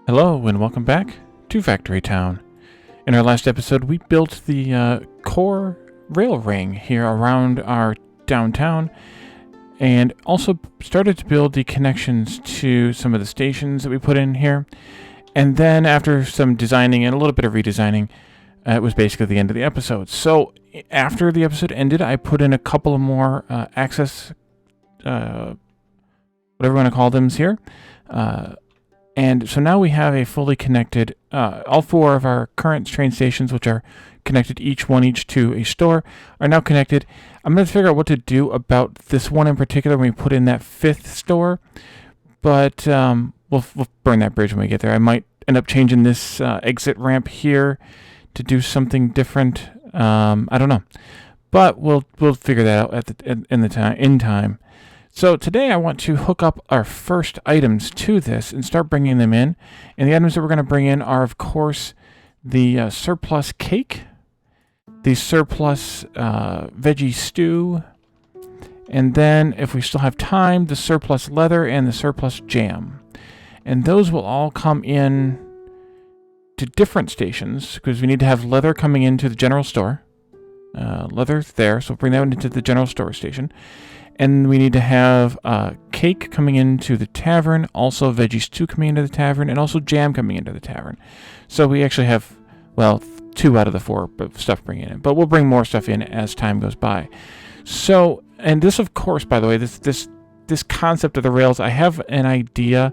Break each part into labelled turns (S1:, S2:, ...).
S1: Hello and welcome back to Factory Town. In our last episode, we built the core rail ring here around our downtown and also started to build the connections to some of the stations that we put in here. And then after some designing and a little bit of redesigning, it was basically the end of the episode. So after the episode ended, I put in a couple of more access, whatever you want to call them here. And so now we have a fully connected, all four of our current train stations, which are connected each to a store, are now connected. I'm going to figure out what to do about this one in particular when we put in that fifth store, but we'll burn that bridge when we get there. I might end up changing this exit ramp here to do something different. I don't know, but we'll figure that out in time. So today I want to hook up our first items to this and start bringing them in. And the items that we're going to bring in are, of course, the surplus cake, the surplus veggie stew, and then, if we still have time, the surplus leather and the surplus jam. And those will all come in to different stations because we need to have leather coming into the general store. Leather there, so we'll bring that one into the general store station. And we need to have cake coming into the tavern, also veggie stew coming into the tavern, and also jam coming into the tavern. So we actually have, well, 2 out of the 4 stuff bringing in. But we'll bring more stuff in as time goes by. So, and this, of course, by the way, this concept of the rails, I have an idea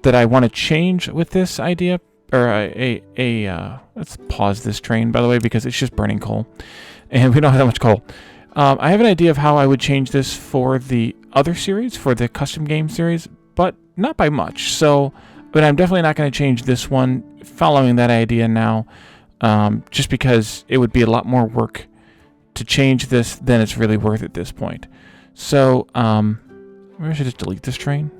S1: that I want to change with this idea. Or let's pause this train, by the way, because it's just burning coal. And we don't have that much coal. I have an idea of how I would change this for the other series, for the custom game series, but not by much. But I'm definitely not going to change this one following that idea now, just because it would be a lot more work to change this than it's really worth at this point. So, maybe I should just delete this train.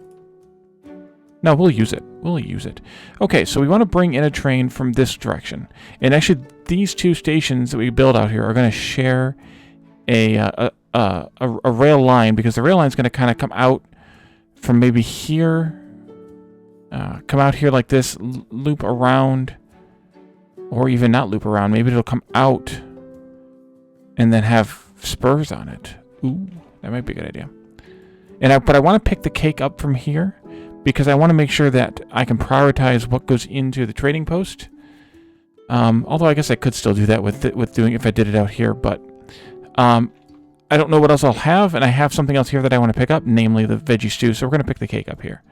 S1: No, we'll use it. We'll use it. Okay, so we want to bring in a train from this direction. And actually, these 2 stations that we build out here are going to share a rail line, because the rail line is going to kind of come out from maybe here, come out here like this, loop around, or even not loop around. Maybe it'll come out and then have spurs on it. Ooh, that might be a good idea. But I want to pick the cake up from here because I want to make sure that I can prioritize what goes into the trading post. Although I guess I could still do that with doing if I did it out here, but I don't know what else I'll have, and I have something else here that I want to pick up, namely the veggie stew, so we're going to pick the cake up here.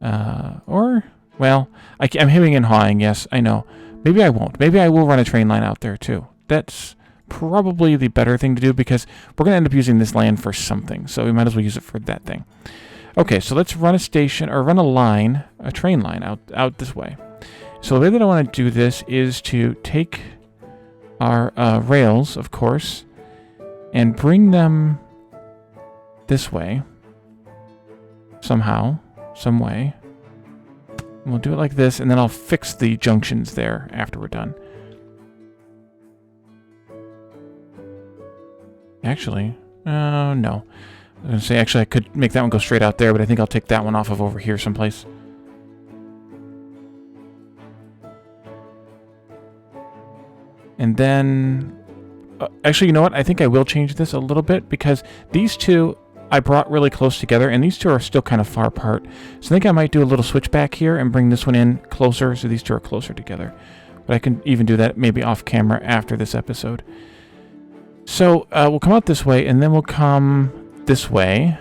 S1: Well, I'm hemming and hawing, yes, I know. Maybe I won't. Maybe I will run a train line out there, too. That's probably the better thing to do, because we're going to end up using this land for something, so we might as well use it for that thing. Okay, so let's run a station, or run a train line out this way. So the way that I want to do this is to take our rails, of course, and bring them this way, somehow, some way. And we'll do it like this, and then I'll fix the junctions there after we're done. Actually, no. I was going to say, actually, I could make that one go straight out there, but I think I'll take that one off of over here someplace. And then, actually, you know what? I think I will change this a little bit because these 2 I brought really close together, and these 2 are still kind of far apart. So I think I might do a little switch back here and bring this one in closer so these 2 are closer together. But I can even do that maybe off camera after this episode. So we'll come out this way, and then we'll come this way.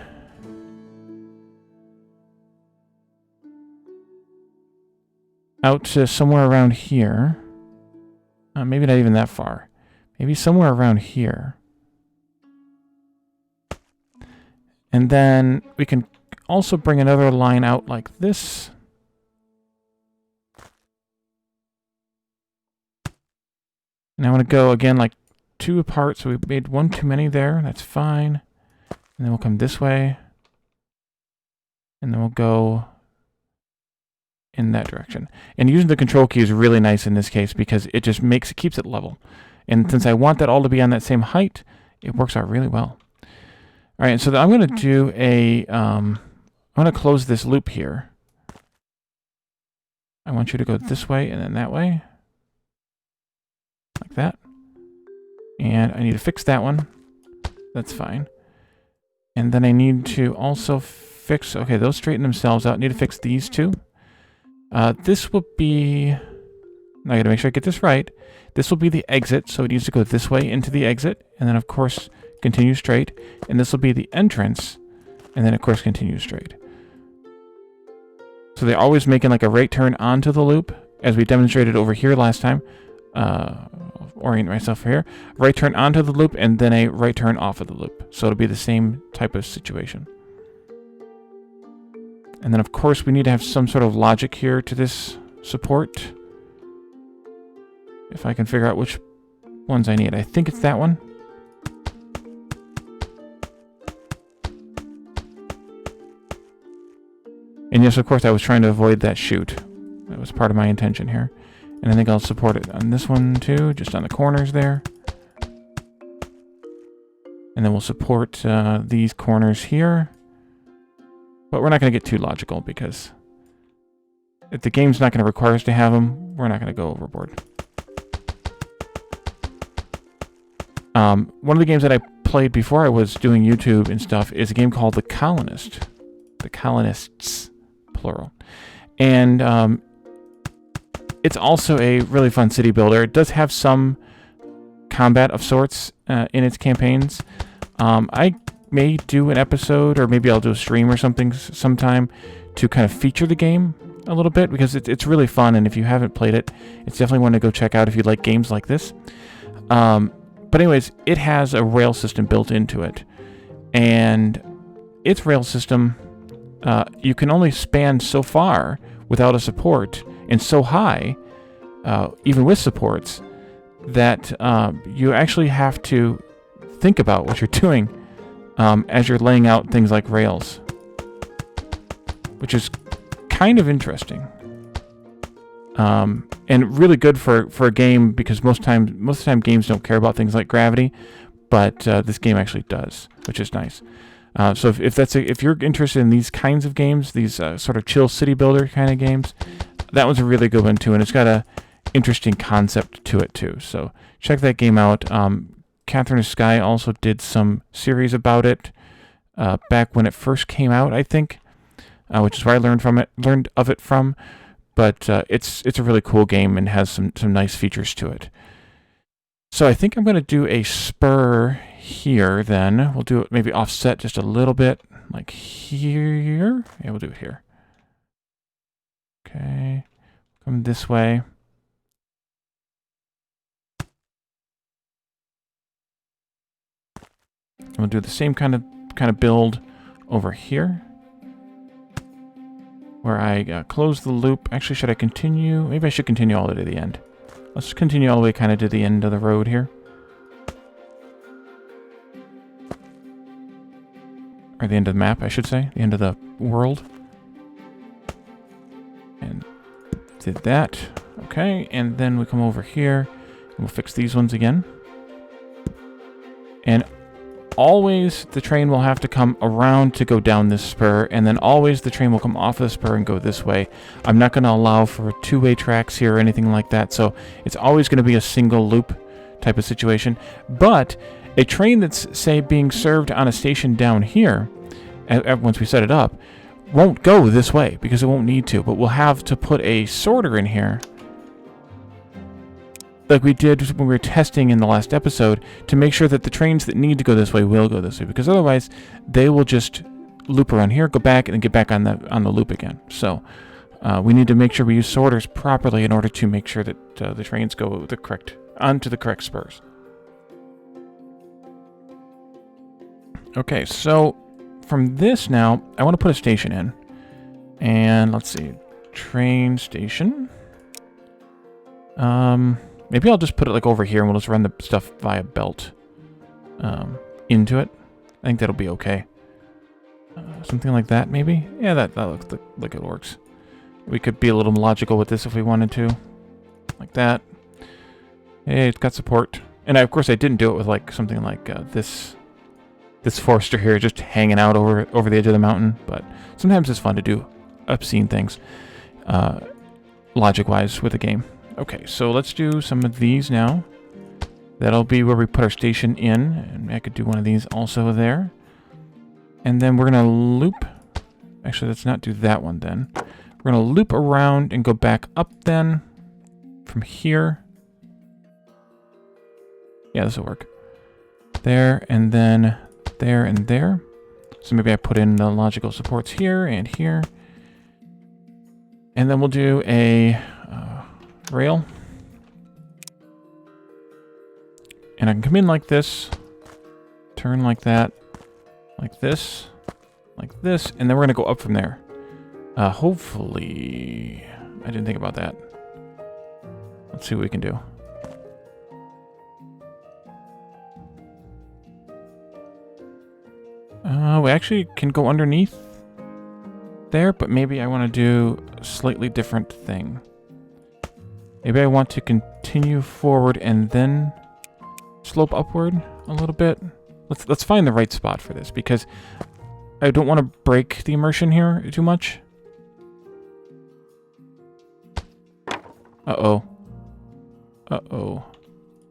S1: Out to somewhere around here. Maybe not even that far. Maybe somewhere around here. And then we can also bring another line out like this. And I want to go again like 2 apart, so we made 1 too many there. That's fine. And then we'll come this way. And then we'll go in that direction. And using the control key is really nice in this case because it just keeps it level. And since I want that all to be on that same height, it works out really well. All right, so I'm going to do I'm going to close this loop here. I want you to go this way and then that way. Like that. And I need to fix that one. That's fine. And then I need to also fix... Okay, those straighten themselves out. I need to fix these two. This will be... I gotta make sure I get this right. This will be the exit, so it needs to go this way into the exit. And then, of course, continue straight. And this will be the entrance. And then, of course, continue straight. So they're always making like a right turn onto the loop, as we demonstrated over here last time. Orient myself here. Right turn onto the loop, and then a right turn off of the loop. So it'll be the same type of situation. And then, of course, we need to have some sort of logic here to this support. If I can figure out which ones I need. I think it's that one. And yes, of course, I was trying to avoid that chute. That was part of my intention here. And I think I'll support it on this one too, just on the corners there. And then we'll support these corners here. But we're not going to get too logical because if the game's not going to require us to have them, we're not going to go overboard. One of the games that I played before I was doing YouTube and stuff is a game called The Colonist. The Colonists, plural. And it's also a really fun city builder. It does have some combat of sorts in its campaigns. I may do an episode, or maybe I'll do a stream or something sometime to kind of feature the game a little bit, because it's really fun, and if you haven't played it, it's definitely one to go check out if you like games like this. But anyways, it has a rail system built into it, and its rail system, you can only span so far without a support, and so high, even with supports, that you actually have to think about what you're doing as you're laying out things like rails, which is kind of interesting, and really good for a game, because most of the time games don't care about things like gravity, but this game actually does, which is nice. So if you're interested in these kinds of games, these sort of chill city builder kind of games, that one's a really good one too, and it's got a interesting concept to it too. So check that game out. Catherine Sky also did some series about it back when it first came out, I think, which is where I learned of it from. But it's a really cool game and has some nice features to it. So I think I'm going to do a spur here then. We'll do it maybe offset just a little bit, like here. Yeah, we'll do it here. Okay, come this way. And we'll do the same kind of build over here, where I close the loop. Actually, should I continue? Maybe I should continue all the way to the end. Let's continue all the way kind of to the end of the road here. Or the end of the map, I should say. The end of the world. And did that. Okay, and then we come over here. And we'll fix these ones again. And always the train will have to come around to go down this spur, and then always the train will come off of the spur and go this way. I'm not going to allow for two-way tracks here or anything like that, so it's always going to be a single loop type of situation. But a train that's, say, being served on a station down here, once we set it up, won't go this way because it won't need to, but we'll have to put a sorter in here, like we did when we were testing in the last episode, to make sure that the trains that need to go this way will go this way, because otherwise they will just loop around here, go back, and get back on the loop again. So we need to make sure we use sorters properly in order to make sure that the trains go onto the correct spurs. Okay, so from this now, I want to put a station in. And let's see, train station. Maybe I'll just put it like over here and we'll just run the stuff via belt into it. I think that'll be okay. Something like that, maybe? Yeah, that looks like it works. We could be a little logical with this if we wanted to. Like that. Hey, it's got support. And of course I didn't do it with like something like this forester here just hanging out over the edge of the mountain, but sometimes it's fun to do obscene things. logic-wise with the game. Okay, so let's do some of these now. That'll be where we put our station in, and I could do one of these also there. And then we're gonna loop. Actually, let's not do that one then. We're gonna loop around and go back up then from here. Yeah, this will work. There, and then there and there. So maybe I put in the logical supports here and here. And then we'll do a rail. And I can come in like this, turn like that, like this, and then we're going to go up from there. Hopefully... I didn't think about that. Let's see what we can do. We actually can go underneath there, but maybe I want to do a slightly different thing. Maybe I want to continue forward and then slope upward a little bit. Let's find the right spot for this, because I don't want to break the immersion here too much. Uh-oh. Uh-oh.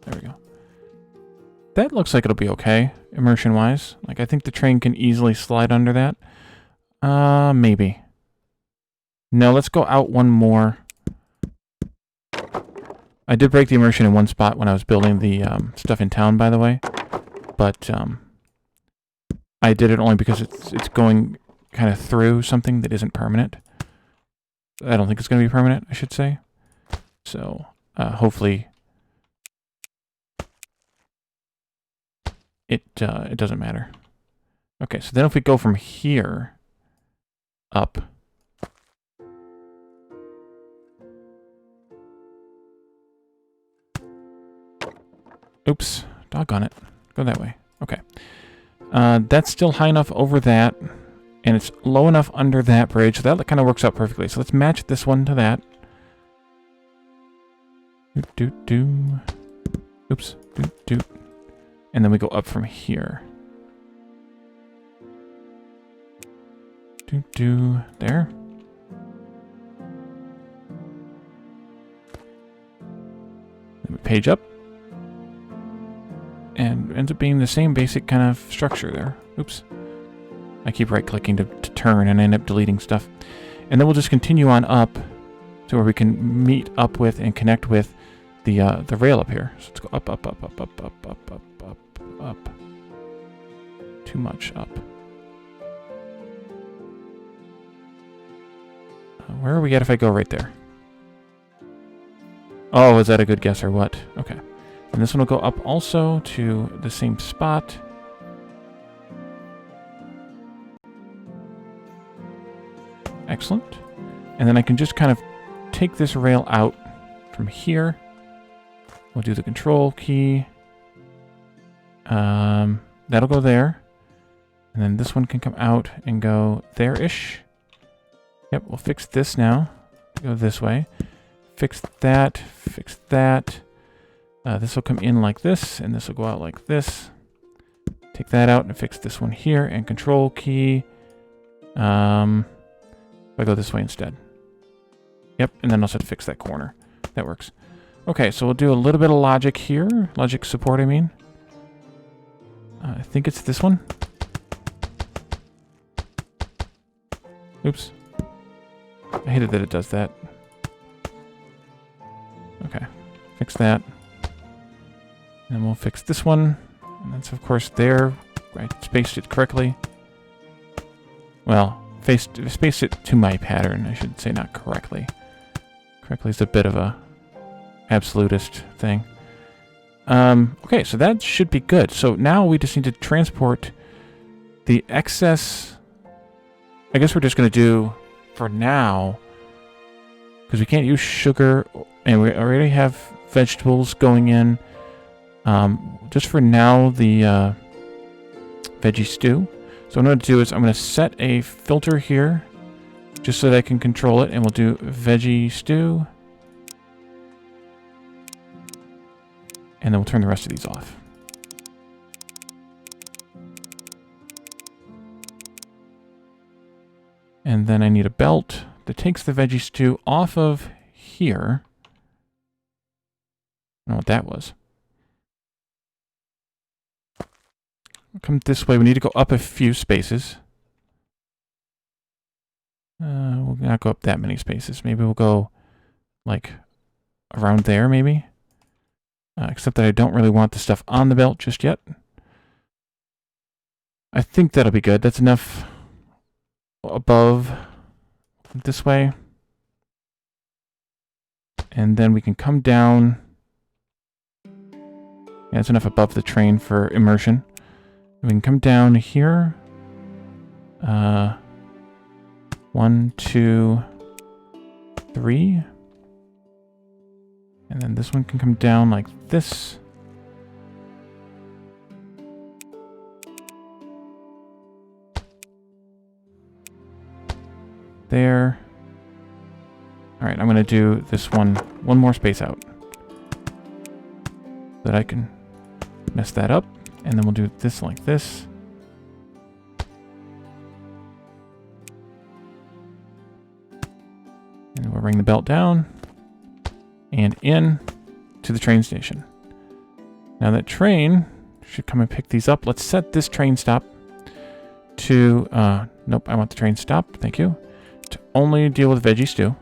S1: There we go. That looks like it'll be okay, immersion-wise. Like, I think the train can easily slide under that. Maybe. No, let's go out one more. I did break the immersion in one spot when I was building the stuff in town, by the way. But I did it only because it's going kind of through something that isn't permanent. I don't think it's going to be permanent, I should say. So, hopefully... It doesn't matter. Okay, so then if we go from here up. Oops, doggone it. Go that way. Okay. That's still high enough over that, and it's low enough under that bridge, so that kind of works out perfectly. So let's match this one to that. Doot. Oops, doot. And then we go up from here. There. Then we page up. And ends up being the same basic kind of structure there. Oops. I keep right-clicking to turn and I end up deleting stuff. And then we'll just continue on up to where we can meet up with and connect with the rail up here. So let's go up. Too much up. Where are we at if I go right there? Oh, is that a good guess or what? Okay. And this one will go up also to the same spot. Excellent. And then I can just kind of take this rail out from here. We'll do the control key. That'll go there. And then this one can come out and go there-ish. Yep, we'll fix this now. Go this way. Fix that. This will come in like this, and this will go out like this. Take that out and fix this one here, and control key. If I go this way instead. Yep, and then I'll have to fix that corner. That works. Okay, so we'll do a little bit of logic here. Logic support, I mean. I think it's this one. Oops. I hated that it does that. Okay. Fix that. And we'll fix this one. And that's, of course, there. I spaced it correctly. Well, spaced it to my pattern. I should say not correctly. Correctly is a bit of a absolutist thing. Okay, so that should be good. So now we just need to transport the excess... I guess we're just going to do, for now, because we can't use sugar, and we already have vegetables going in. Just for now, the veggie stew. So what I'm going to do is I'm going to set a filter here, just so that I can control it, and we'll do veggie stew. And then we'll turn the rest of these off. And then I need a belt that takes the veggie stew off of here. I don't know what that was. Come this way. We need to go up a few spaces. We'll not go up that many spaces. Maybe we'll go like around there, maybe. Except that I don't really want the stuff on the belt just yet. I think that'll be good. That's enough above this way. And then we can come down. Yeah, that's enough above the train for immersion. We can come down here. 1, 2, 3. And then this one can come down like this. There. All right, I'm going to do this one more space out. So that I can mess that up. And then we'll do this like this. And we'll bring the belt down and in to the train station. Now that train should come and pick these up. Let's set this train stop to, nope, I want the train stop, thank you, to only deal with veggie stew.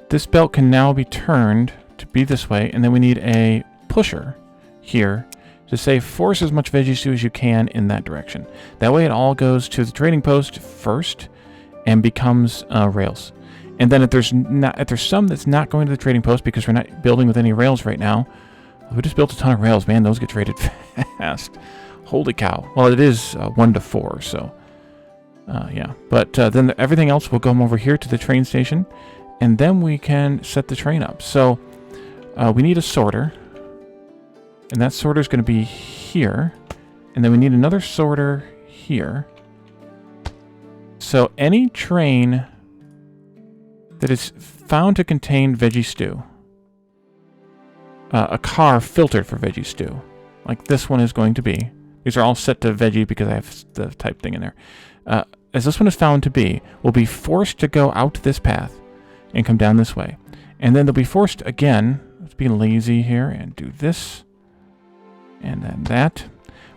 S1: This belt can now be turned to be this way, and then we need a pusher here to say force as much veggie stew as you can in that direction. That way it all goes to the trading post first and becomes rails. And then if there's some that's not going to the trading post because we're not building with any rails right now, we just built a ton of rails, man. Those get traded fast. Holy cow. Well, it is 1 to 4, so yeah. But then everything else will come over here to the train station, and then we can set the train up. So we need a sorter, and that sorter is going to be here, and then we need another sorter here. So any train that is found to contain veggie stew, a car filtered for veggie stew, like this one is going to be. These are all set to veggie because I have the type thing in there. As this one is found to be, will be forced to go out this path and come down this way. And then they'll be forced again, let's be lazy here and do this, and then that.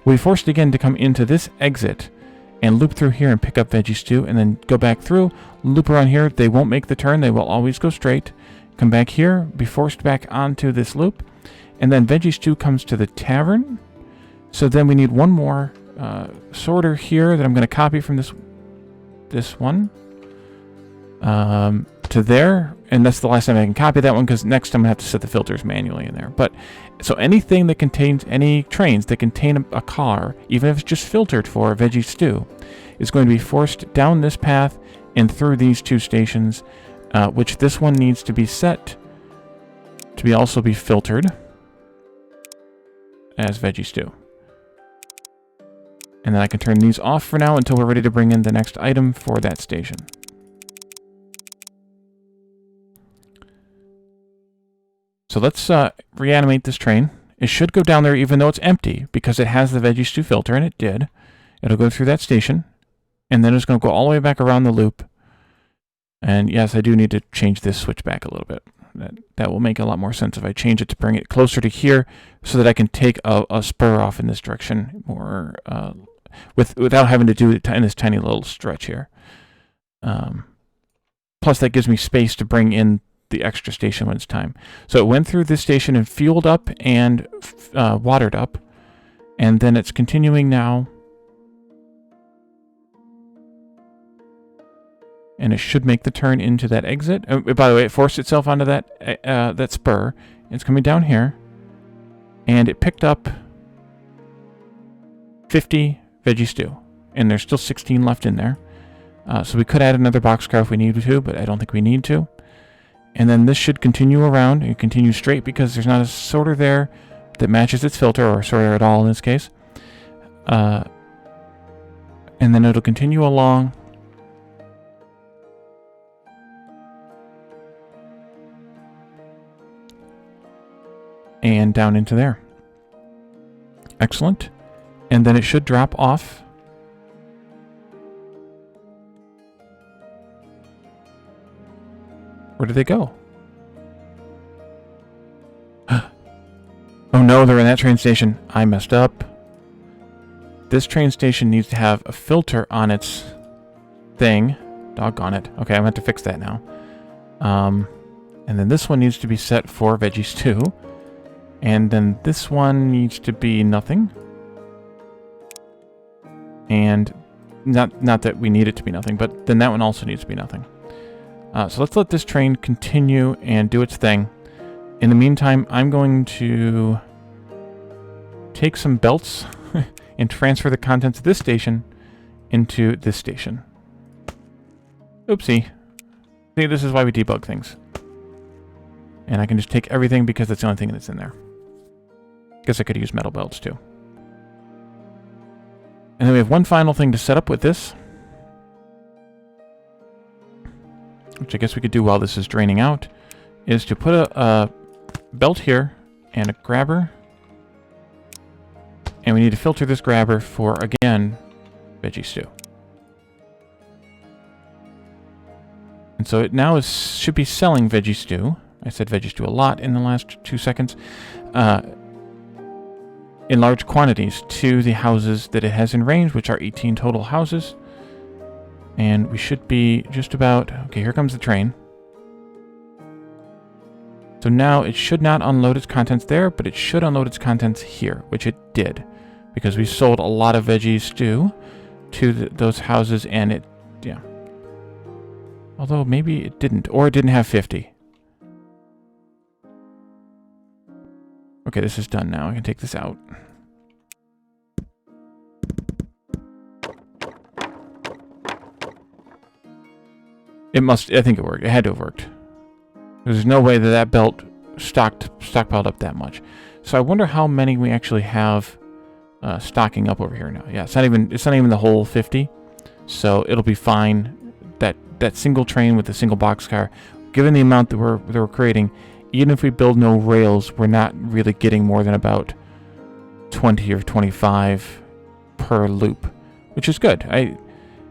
S1: We'll be forced again to come into this exit and loop through here and pick up veggie stew, and then go back through, loop around here. They won't make the turn. They will always go straight. Come back here, be forced back onto this loop, and then veggie stew comes to the tavern. So then we need one more sorter here that I'm going to copy from this one to there, and that's the last time I can copy that one because next I'm going to have to set the filters manually in there. But so anything that contains, any trains that contain a car, even if it's just filtered for veggie stew, is going to be forced down this path and through these two stations, which this one needs to be set to also be filtered as veggie stew. And then I can turn these off for now until we're ready to bring in the next item for that station. So let's reanimate this train. It should go down there even though it's empty because it has the veggie stew filter, and it did. It'll go through that station, and then it's going to go all the way back around the loop. And yes, I do need to change this switch back a little bit. That will make a lot more sense if I change it to bring it closer to here so that I can take a spur off in this direction more without having to do it in this tiny little stretch here. Plus, that gives me space to bring in the extra station when it's time. So it went through this station and fueled up and watered up, and then it's continuing now. And it should make the turn into that exit. By the way, it forced itself onto that spur. It's coming down here, and it picked up 50 veggie stew, and there's still 16 left in there. So we could add another boxcar if we needed to, but I don't think we need to. And then this should continue around and continue straight because there's not a sorter there that matches its filter, or a sorter at all in this case. And then it'll continue along. And down into there. Excellent. And then it should drop off. Where did they go? Oh no, they're in that train station. I messed up. This train station needs to have a filter on its thing. Doggone it. Okay, I'm going to have to fix that now. And then this one needs to be set for veggie stew. And then this one needs to be nothing. And not that we need it to be nothing, but then that one also needs to be nothing. So let's let this train continue and do its thing. In the meantime, I'm going to take some belts and transfer the contents of this station into this station. Oopsie. See, this is why we debug things. And I can just take everything because that's the only thing that's in there. Guess I could use metal belts too. And then we have one final thing to set up with this, which I guess we could do while this is draining out, is to put a belt here and a grabber. And we need to filter this grabber for, again, veggie stew. And so it now should be selling veggie stew. I said veggie stew a lot in the last 2 seconds. In large quantities to the houses that it has in range, which are 18 total houses. And we should be just about... Okay, here comes the train. So now it should not unload its contents there, but it should unload its contents here, which it did. Because we sold a lot of veggie stew to those houses, and it... Yeah. Although maybe it didn't, or it didn't have 50. Okay, this is done now. I can take this out. It must... I think it worked. It had to have worked. There's no way that that belt stockpiled up that much. So I wonder how many we actually have stocking up over here now. Yeah, it's not even the whole 50. So it'll be fine. That single train with the single boxcar, given the amount that we're creating, even if we build no rails, we're not really getting more than about 20 or 25 per loop, which is good.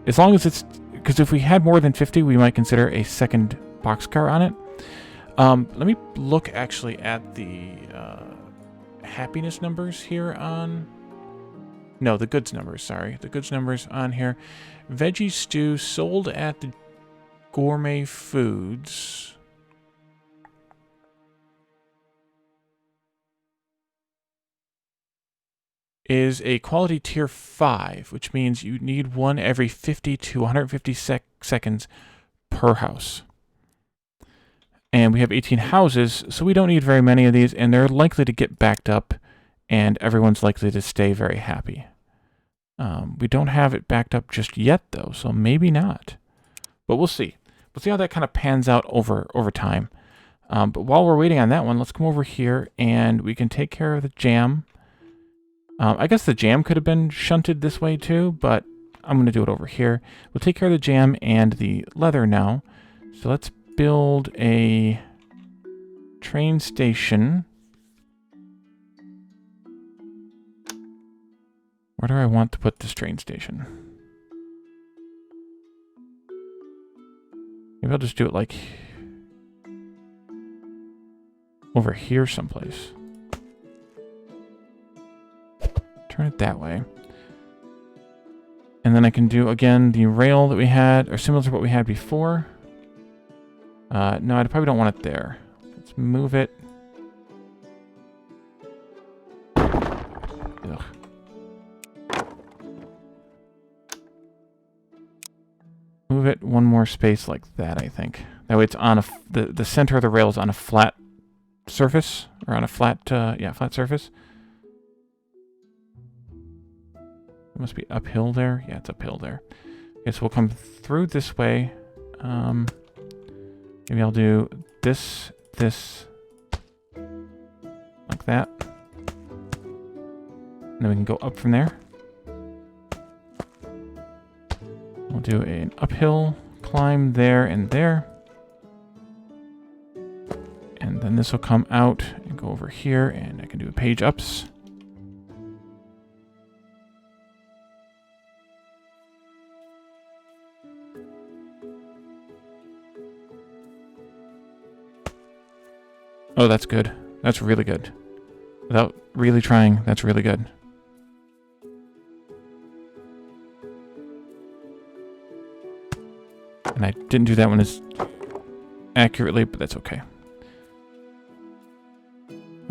S1: As long as it's... Because if we had more than 50, we might consider a second boxcar on it. Let me look actually at the happiness numbers here on... No, the goods numbers, sorry. The goods numbers on here. Veggie stew sold at the Gourmet Foods. Is a quality tier 5, which means you need one every 50 to 150 seconds per house. And we have 18 houses, so we don't need very many of these, and they're likely to get backed up, and everyone's likely to stay very happy. We don't have it backed up just yet, though, so maybe not. But we'll see. We'll see how that kind of pans out over time. But while we're waiting on that one, let's come over here, and we can take care of the jam. I guess the jam could have been shunted this way, too, but I'm going to do it over here. We'll take care of the jam and the leather now. So let's build a train station. Where do I want to put this train station? Maybe I'll just do it like over here someplace. Turn it that way. And then I can do, again, the rail that we had, or similar to what we had before. No, I probably don't want it there. Let's move it. Ugh. Move it one more space like that, I think. That way it's on the center of the rail is on a flat surface, or on a flat, flat surface. It must be uphill there. Yeah, it's uphill there. Okay, so we'll come through this way. Maybe I'll do this, like that. And then we can go up from there. We'll do an uphill climb there and there. And then this will come out and go over here, and I can do a page ups. Oh, that's good. That's really good. Without really trying, that's really good. And I didn't do that one as accurately, but that's okay.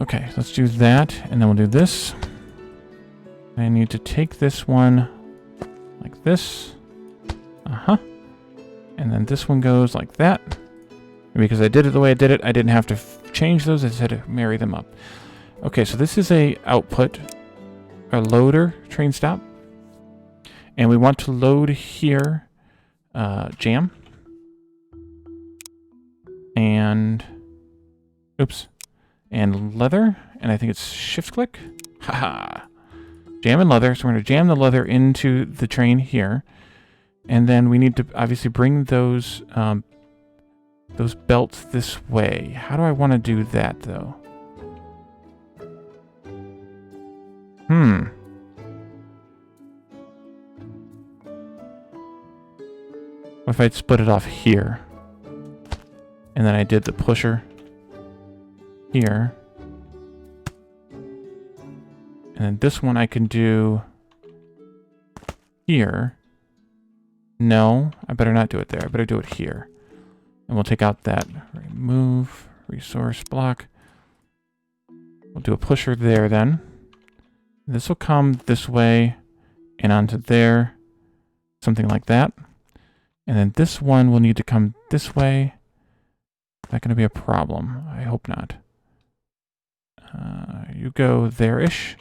S1: Okay, let's do that, and then we'll do this. I need to take this one like this. Uh-huh. And then this one goes like that. And because I did it the way I did it, I didn't have to change those. I just had to marry them up. Okay, so this is a output, a loader train stop. And we want to load here jam. And, oops, and leather. And I think it's shift click. Haha. Jam and leather. So we're going to jam the leather into the train here. And then we need to obviously bring those belts this way. How do I want to do that, though? What if I'd split it off here? And then I did the pusher here. And then this one I can do here. No, I better not do it there. I better do it here. And we'll take out that remove resource block. We'll do a pusher there then. This will come this way and onto there. Something like that. And then this one will need to come this way. Is that going to be a problem? I hope not. You go there-ish.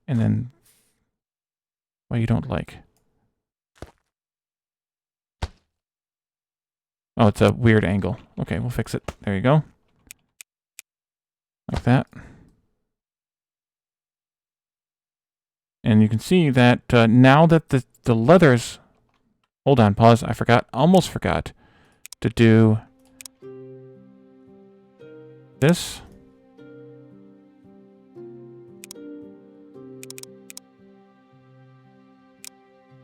S1: And then... Well, you don't like... Oh, it's a weird angle. Okay, we'll fix it. There you go. Like that. And you can see that now that the leathers... Hold on, pause. I forgot. Almost forgot to do this.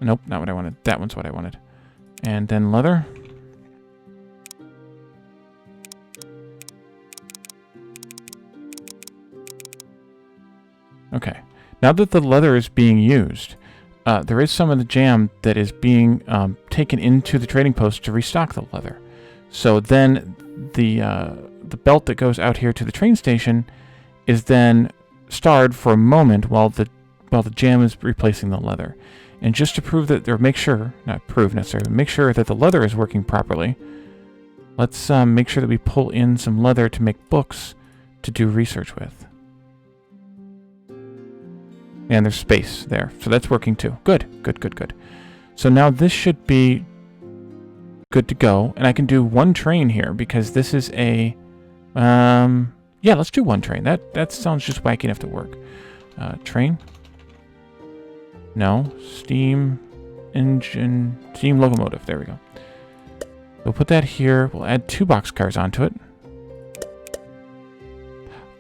S1: Nope, not what I wanted. That one's what I wanted. And then leather. Okay. Now that the leather is being used, there is some of the jam that is being taken into the trading post to restock the leather. So then the belt that goes out here to the train station is then starred for a moment while the jam is replacing the leather. And just to prove that, or make sure, not prove necessarily, make sure that the leather is working properly, let's make sure that we pull in some leather to make books to do research with. And there's space there, so that's working too. Good, good, good, good. So now this should be good to go, and I can do one train here because this is a, yeah, let's do one train. That sounds just wacky enough to work. Train. No, steam engine, steam locomotive. There we go. We'll put that here. We'll add 2 boxcars onto it.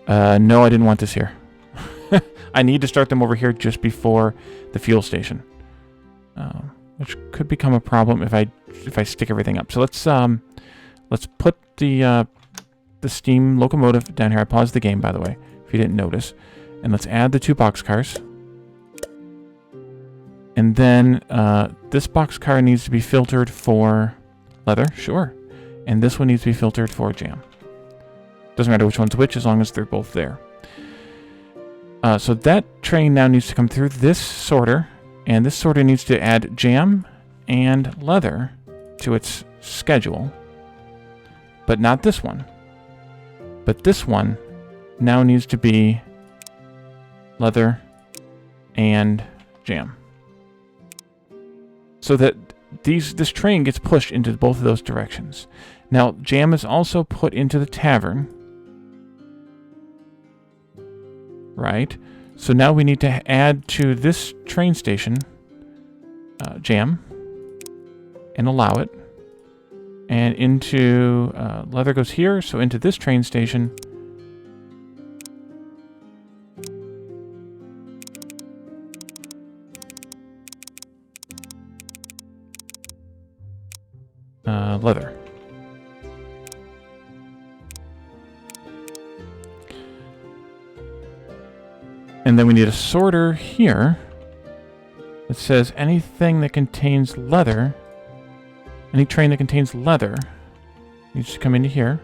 S1: No, I didn't want this here. I need to start them over here just before the fuel station, which could become a problem if I stick everything up. So let's put the steam locomotive down here. I paused the game, by the way, if you didn't notice, and let's add the 2 boxcars. And then this boxcar needs to be filtered for leather, sure, and this one needs to be filtered for jam. Doesn't matter which one's which as long as they're both there. So that train now needs to come through this sorter, and this sorter needs to add jam and leather to its schedule, but not this one. But this one now needs to be leather and jam. So that this train gets pushed into both of those directions. Now, jam is also put into the tavern. Right? So now we need to add to this train station jam and allow it. And into leather goes here, so into this train station. Leather. And then we need a sorter here that says anything that contains leather, any train that contains leather needs to come into here.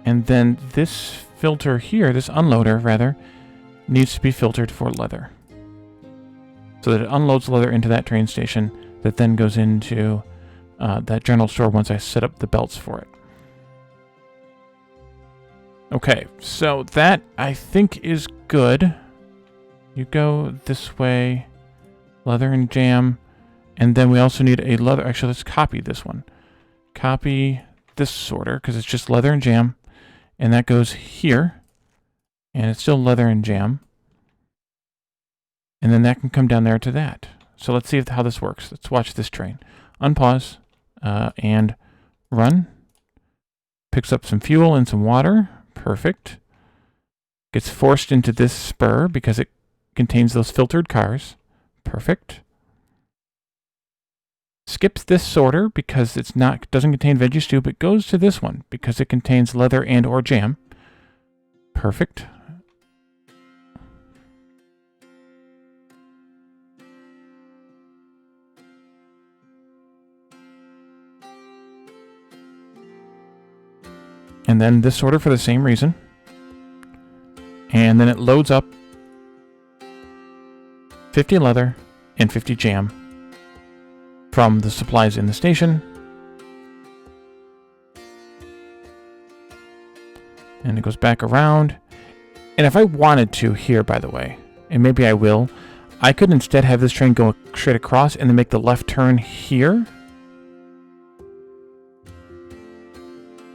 S1: And then this filter here, this unloader rather, needs to be filtered for leather. So that it unloads leather into that train station that then goes into that general store once I set up the belts for it. Okay, so that I think is good. You go this way, leather and jam, and then we also need a leather. Actually, let's copy this one. Copy this sorter because it's just leather and jam, and that goes here, and it's still leather and jam, and then that can come down there to that. So let's see how this works. Let's watch this train. Unpause and run. Picks up some fuel and some water. Perfect. Gets forced into this spur because it contains those filtered cars. Perfect. Skips this sorter because doesn't contain veggie stew, but goes to this one because it contains leather and or jam. Perfect. And then this sorter for the same reason. And then it loads up 50 leather and 50 jam from the supplies in the station. And it goes back around. And if I wanted to here, by the way, and maybe I will, I could instead have this train go straight across and then make the left turn here.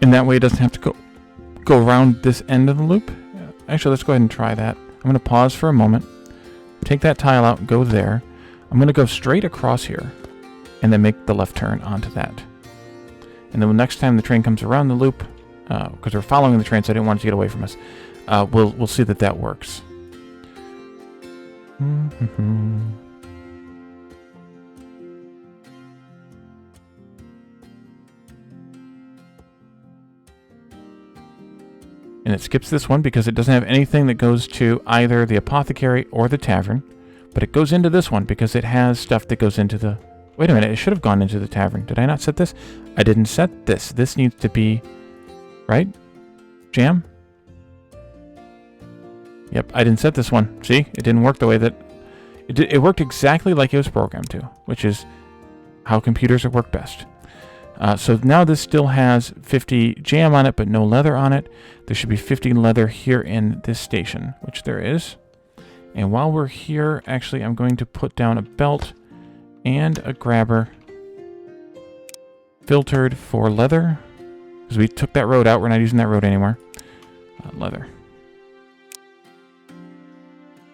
S1: And that way it doesn't have to go around this end of the loop. Actually, let's go ahead and try that. I'm going to pause for a moment. Take that tile out, go there. I'm going to go straight across here and then make the left turn onto that. And then the next time the train comes around the loop, because we're following the train, so I didn't want it to get away from us, we'll see that that works. And it skips this one because it doesn't have anything that goes to either the apothecary or the tavern. But it goes into this one because it has stuff that goes into the... Wait a minute, it should have gone into the tavern. Did I not set this? I didn't set this. This needs to be... Right? Jam? Yep, I didn't set this one. See? It didn't work the way that... It worked exactly like it was programmed to, which is how computers work best. So now this still has 50 jam on it, but no leather on it. There should be 50 leather here in this station, which there is. And while we're here, actually, I'm going to put down a belt and a grabber filtered for leather, because we took that road out. We're not using that road anymore. Leather.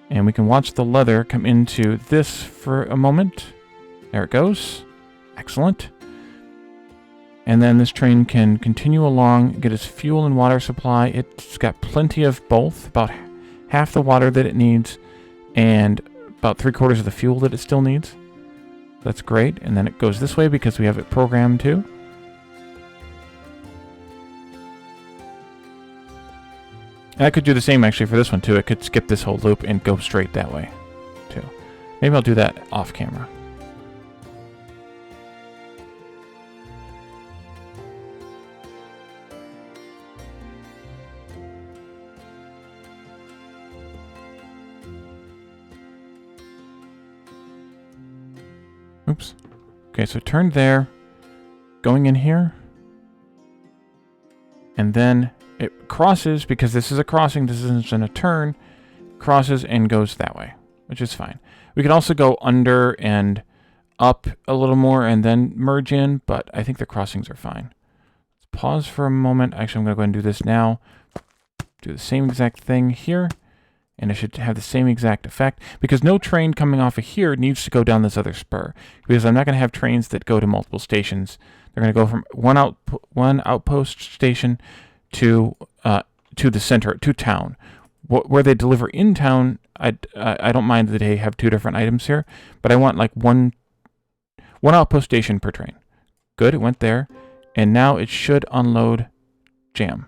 S1: And we can watch the leather come into this for a moment. There it goes. Excellent. And then this train can continue along, get its fuel and water supply. It's got plenty of both, about half the water that it needs and about 3/4 of the fuel that it still needs. That's great. And then it goes this way because we have it programmed too. And I could do the same actually for this one too. It could skip this whole loop and go straight that way too. Maybe I'll do that off camera. Oops. Okay, so turn there, going in here, and then it crosses, because this is a crossing, this isn't a turn, crosses and goes that way, which is fine. We can also go under and up a little more and then merge in, but I think the crossings are fine. Let's pause for a moment. Actually, I'm going to go ahead and do this now. Do the same exact thing here. And it should have the same exact effect, because no train coming off of here needs to go down this other spur, because I'm not going to have trains that go to multiple stations. They're going to go from one outpost station to the center, to town. Where they deliver in town, I don't mind that they have 2 different items here, but I want like one outpost station per train. Good, it went there, and now it should unload jam.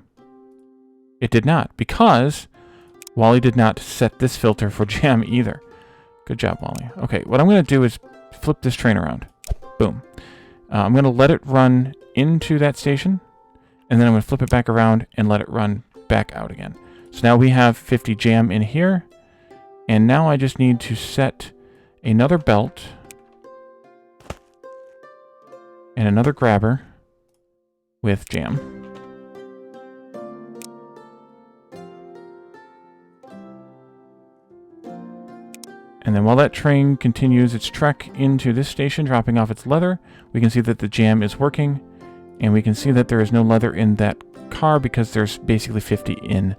S1: It did not, because Wally did not set this filter for jam either. Good job, Wally. Okay, what I'm going to do is flip this train around. Boom. I'm going to let it run into that station, and then I'm going to flip it back around and let it run back out again. So now we have 50 jam in here, and now I just need to set another belt and another grabber with jam. And then while that train continues its trek into this station, dropping off its leather, we can see that the jam is working, and we can see that there is no leather in that car because there's basically 50 in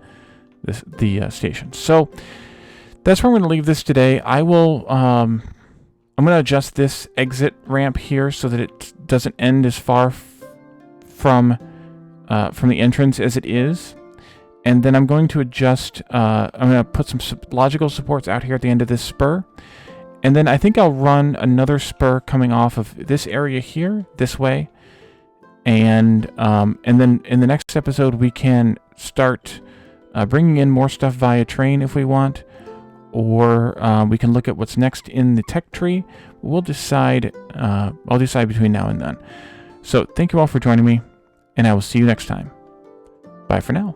S1: the station. So that's where I'm going to leave this today. I will, I'm going to adjust this exit ramp here so that it doesn't end as far from the entrance as it is. And then I'm going to adjust, I'm going to put some logical supports out here at the end of this spur. And then I think I'll run another spur coming off of this area here, this way. And then in the next episode, we can start bringing in more stuff via train if we want. Or we can look at what's next in the tech tree. We'll decide, I'll decide between now and then. So thank you all for joining me, and I will see you next time. Bye for now.